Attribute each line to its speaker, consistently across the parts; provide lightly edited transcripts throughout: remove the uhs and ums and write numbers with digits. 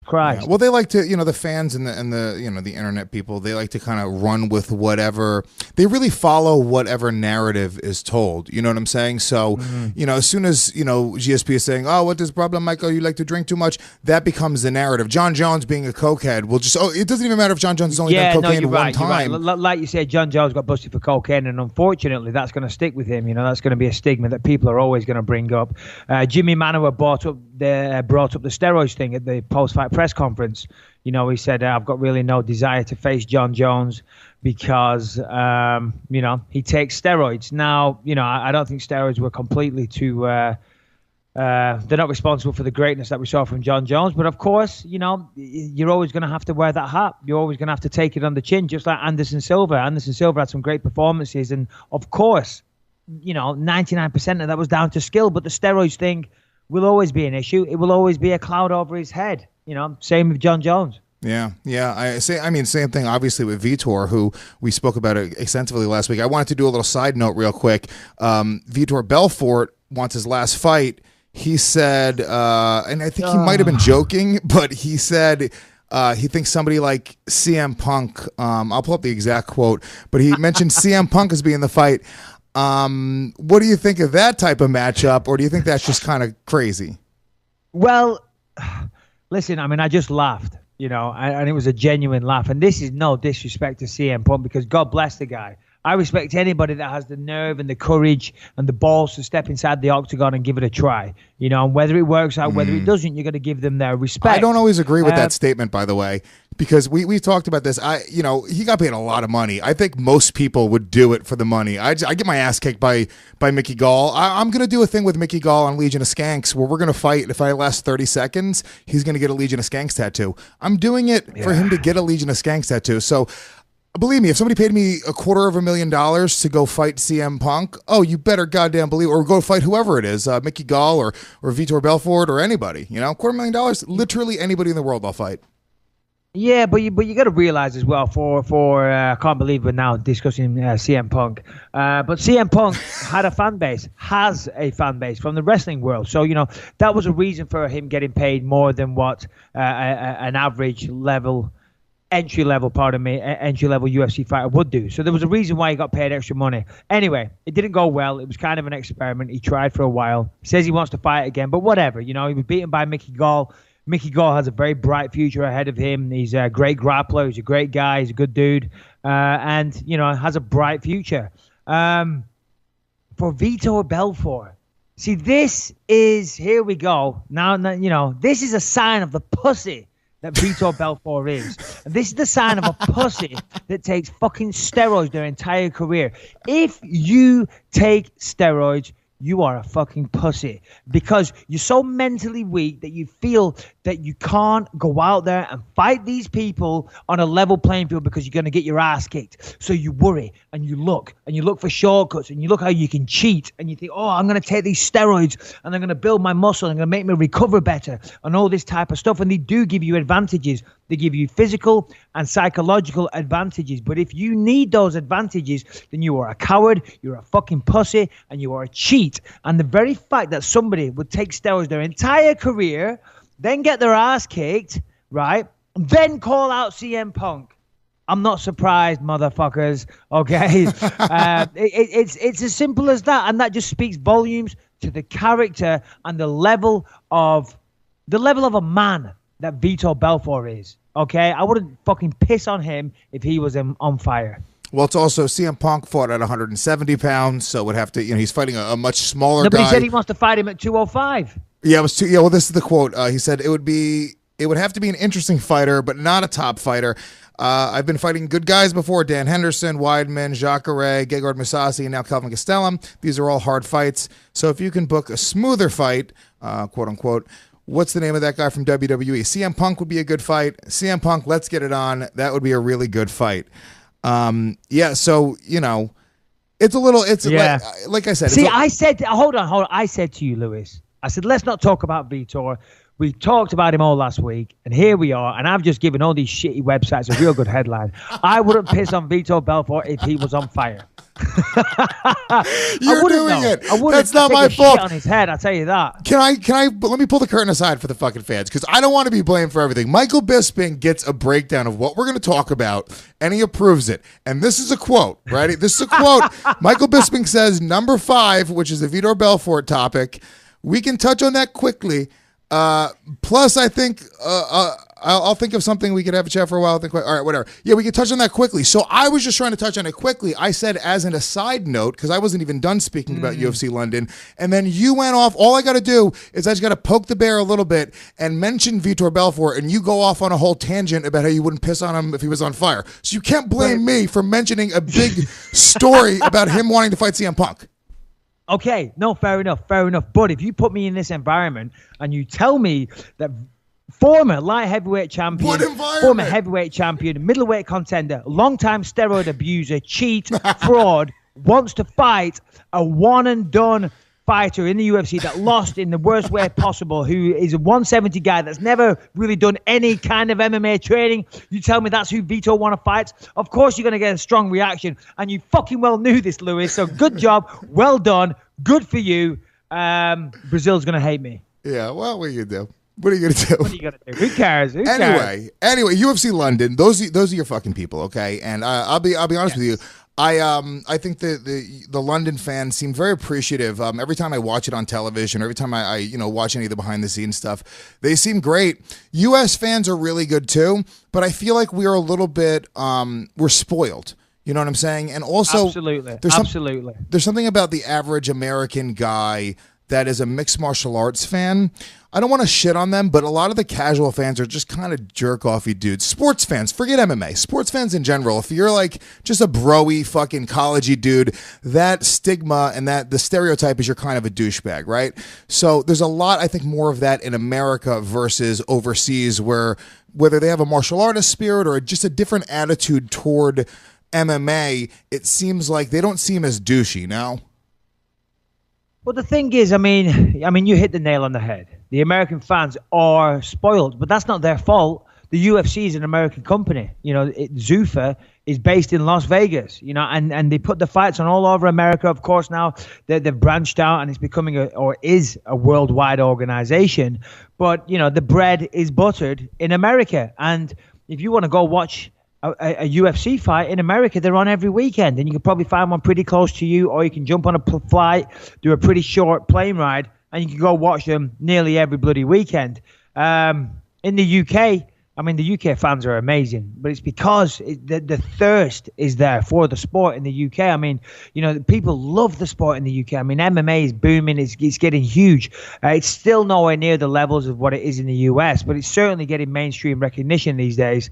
Speaker 1: Christ.
Speaker 2: Yeah. Well, they like to, the fans and the the internet people, they like to kind of run with whatever. They really follow whatever narrative is told. You know what I'm saying? So, as soon as, GSP is saying, "Oh, what is the problem, Michael? You like to drink too much," that becomes the narrative. John Jones being a cokehead will just, it doesn't even matter if John Jones has only done cocaine one time.
Speaker 1: You're right. Like you said, John Jones got busted for cocaine, and unfortunately, that's going to stick with him. That's going to be a stigma that people are always going to bring up. Jimmy Manuwa brought up the steroids thing at the post-fight press conference. He said, "I've got really no desire to face John Jones because, he takes steroids." Now, I don't think steroids were completely they're not responsible for the greatness that we saw from John Jones. But of course, you're always going to have to wear that hat. You're always going to have to take it on the chin, just like Anderson Silva. Anderson Silva had some great performances. And of course, 99% of that was down to skill. But the steroids thing will always be an issue. It will always be a cloud over his head. Same with John Jones.
Speaker 2: Yeah. Same thing, obviously, with Vitor, who we spoke about extensively last week. I wanted to do a little side note real quick. Vitor Belfort wants his last fight. He said, and I think he might have been joking, but he said he thinks somebody like CM Punk, I'll pull up the exact quote, but he mentioned CM Punk as being the fight. What do you think of that type of matchup, or do you think that's just kind of crazy?
Speaker 1: Well, listen, I just laughed, and it was a genuine laugh. And this is no disrespect to CM Punk, because God bless the guy. I respect anybody that has the nerve and the courage and the balls to step inside the octagon and give it a try. And whether it works out, whether it doesn't, you're going to give them their respect.
Speaker 2: I don't always agree with that statement, by the way, because we talked about this. He got paid a lot of money. I think most people would do it for the money. I get my ass kicked by Mickey Gall. I'm going to do a thing with Mickey Gall on Legion of Skanks where we're going to fight. If I last 30 seconds, he's going to get a Legion of Skanks tattoo. I'm doing it for him to get a Legion of Skanks tattoo. So, believe me, if somebody paid me $250,000 to go fight CM Punk, you better goddamn believe, or go fight whoever it is, Mickey Gall or Vitor Belfort or anybody, $250,000, literally anybody in the world I'll fight.
Speaker 1: Yeah, but you got to realize as well, I can't believe we're now discussing CM Punk, but CM Punk has a fan base from the wrestling world. So, that was a reason for him getting paid more than what an average level entry-level UFC fighter would do. So there was a reason why he got paid extra money. Anyway, it didn't go well. It was kind of an experiment. He tried for a while. He says he wants to fight again, but whatever. He was beaten by Mickey Gall. Mickey Gall has a very bright future ahead of him. He's a great grappler. He's a great guy. He's a good dude. And, has a bright future. For Vitor Belfort, see, here we go. Now, this is a sign of the pussy that Vitor Belfort is. And this is the sign of a pussy that takes fucking steroids their entire career. If you take steroids, you are a fucking pussy, because you're so mentally weak that you feel that you can't go out there and fight these people on a level playing field because you're going to get your ass kicked. So you worry and you look for shortcuts, and you look how you can cheat, and you think, I'm going to take these steroids and they're going to build my muscle and going to make me recover better and all this type of stuff. And they do give you advantages. They give you physical and psychological advantages. But if you need those advantages, then you are a coward, you're a fucking pussy, and you are a cheat. And the very fact that somebody would take steroids their entire career, then get their ass kicked, right, then call out CM Punk, I'm not surprised, motherfuckers, okay? It's as simple as that. And that just speaks volumes to the character and the level of a man that Vitor Belfort is, okay? I wouldn't fucking piss on him if he was on fire.
Speaker 2: Well, it's also CM Punk fought at 170 pounds, so would have to, he's fighting a much smaller guy.
Speaker 1: He said he wants to fight him at 205.
Speaker 2: Yeah, well, this is the quote. He said it would have to be an interesting fighter, but not a top fighter. I've been fighting good guys before: Dan Henderson, Weidman, Jacare, Gegard Mousasi, and now Kelvin Gastelum. These are all hard fights. So if you can book a smoother fight, quote unquote, what's the name of that guy from WWE? CM Punk would be a good fight. CM Punk, let's get it on. That would be a really good fight. So, it's a little, like I said.
Speaker 1: See, hold on. I said to you, Lewis, I said, let's not talk about Vitor. We talked about him all last week, and here we are, and I've just given all these shitty websites a real good headline. I wouldn't piss on Vitor Belfort if he was on fire.
Speaker 2: You're doing it. That's not my fault.
Speaker 1: Shit on his head, I'll tell you that.
Speaker 2: Can I let me pull the curtain aside for the fucking fans, because I don't want to be blamed for everything. Michael Bisping gets a breakdown of what we're going to talk about, and he approves it. And this is a quote, right? This is a quote. Michael Bisping says, number 5, which is the Vitor Belfort topic, we can touch on that quickly. Plus, I think I'll think of something. We could have a chat for a while. All right, whatever. Yeah, we could touch on that quickly. So I was just trying to touch on it quickly. I said as an aside note, because I wasn't even done speaking about UFC London, and then you went off. All I got to do is I just got to poke the bear a little bit and mention Vitor Belfort, and you go off on a whole tangent about how you wouldn't piss on him if he was on fire. So you can't blame me for mentioning a big story about him wanting to fight CM Punk.
Speaker 1: Okay, no, fair enough. But if you put me in this environment and you tell me that former light heavyweight champion, former heavyweight champion, middleweight contender, longtime steroid abuser, cheat, fraud, wants to fight a one-and-done fighter in the UFC that lost in the worst way possible, who is a 170 guy that's never really done any kind of MMA training. You tell me that's who Vitor want to fight? Of course you're going to get a strong reaction, and you fucking well knew this, Lewis. So good job, well done, good for you. Brazil's going to hate me.
Speaker 2: Yeah, well, what are you going to do? What are you going to do?
Speaker 1: What are you going to do? Who cares?
Speaker 2: Anyway, UFC London, those are your fucking people, okay? And I'll be honest with you. I think the London fans seem very appreciative. Every time I watch it on television, every time I watch any of the behind the scenes stuff, they seem great. U.S. fans are really good too, but I feel like we are a little bit we're spoiled. You know what I'm saying? And also,
Speaker 1: absolutely.
Speaker 2: There's something about the average American guy that is a mixed martial arts fan. I don't want to shit on them, but a lot of the casual fans are just kind of jerk-offy dudes. Sports fans, forget MMA. Sports fans in general, if you're like just a bro-y fucking college-y dude, that stigma and that the stereotype is you're kind of a douchebag, right? So there's a lot, I think, more of that in America versus overseas, where whether they have a martial artist spirit or just a different attitude toward MMA, it seems like they don't seem as douchey, no?
Speaker 1: Well, the thing is, I mean, you hit the nail on the head. The American fans are spoiled, but that's not their fault. The UFC is an American company. Zuffa is based in Las Vegas, and they put the fights on all over America. Of course, now they've branched out and it's becoming is a worldwide organization. But, the bread is buttered in America. And if you want to go watch a UFC fight in America, they're on every weekend, and you can probably find one pretty close to you, or you can jump on a flight, do a pretty short plane ride, and you can go watch them nearly every bloody weekend. In the UK, the UK fans are amazing, but it's because the thirst is there for the sport in the UK. People love the sport in the UK. MMA is booming. It's getting huge. It's still nowhere near the levels of what it is in the US, but it's certainly getting mainstream recognition these days.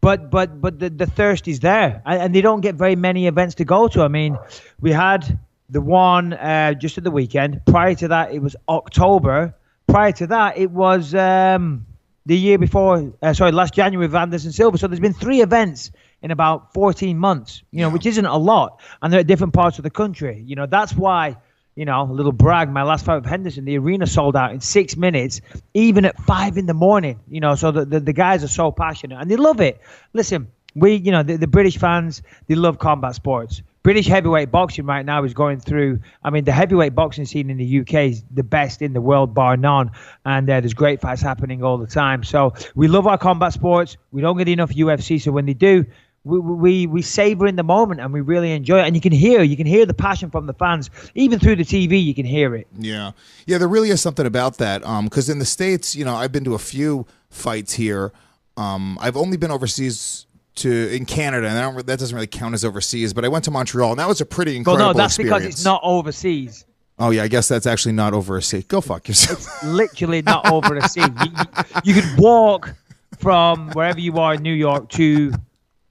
Speaker 1: But the thirst is there, and they don't get very many events to go to. We had the one just at the weekend. Prior to that, it was October. Prior to that, it was the year before. Last January with Anderson Silva. So there's been 3 events in about 14 months. Which isn't a lot, and they're at different parts of the country. That's why. A little brag, my last fight with Henderson, the arena sold out in 6 minutes, even at 5 a.m, so the guys are so passionate and they love it. Listen, the British fans, they love combat sports. British heavyweight boxing right now is going through, the heavyweight boxing scene in the UK is the best in the world, bar none. And there's great fights happening all the time. So we love our combat sports. We don't get enough UFC. So when they do, we savor in the moment and we really enjoy it. And you can hear the passion from the fans. Even through the TV, you can hear it.
Speaker 2: Yeah, there really is something about that. Because in the States, I've been to a few fights here. I've only been overseas in Canada, and that doesn't really count as overseas. But I went to Montreal, and that was a pretty incredible
Speaker 1: experience.
Speaker 2: Because
Speaker 1: it's not overseas.
Speaker 2: Oh, yeah, I guess that's actually not over a sea. Go fuck yourself.
Speaker 1: It's literally not over a sea. You could walk from wherever you are in New York to...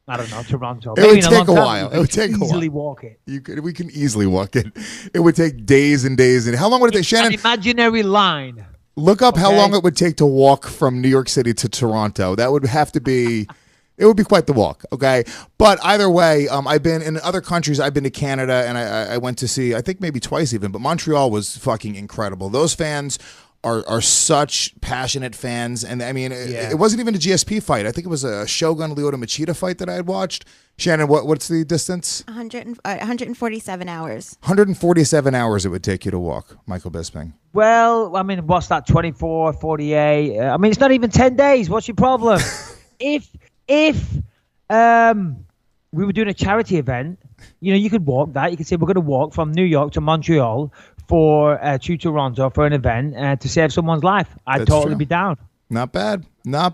Speaker 1: I don't know, Toronto.
Speaker 2: It would take a while. It would take a while.
Speaker 1: Easily walk it.
Speaker 2: We can easily walk it. It would take days and days. And how long would it take, Shannon?
Speaker 1: An imaginary line.
Speaker 2: Look up how long it would take to walk from New York City to Toronto. That would have to be. It would be quite the walk, okay? But either way, I've been in other countries. I've been to Canada, and I went to see, I think maybe twice even, but Montreal was fucking incredible. Those fans are such passionate fans. And I mean, it wasn't even a GSP fight. I think it was a Shogun Lyoto Machida fight that I had watched. Shannon, what's the distance?
Speaker 3: 147 hours.
Speaker 2: 147 hours it would take you to walk, Michael Bisping.
Speaker 1: Well, I mean, what's that? 24, 48. I mean, it's not even 10 days. What's your problem? if we were doing a charity event, you could walk that. You could say we're going to walk from New York to Montreal to Toronto for an event to save someone's life. I'd totally be down.
Speaker 2: Not bad. Not bad.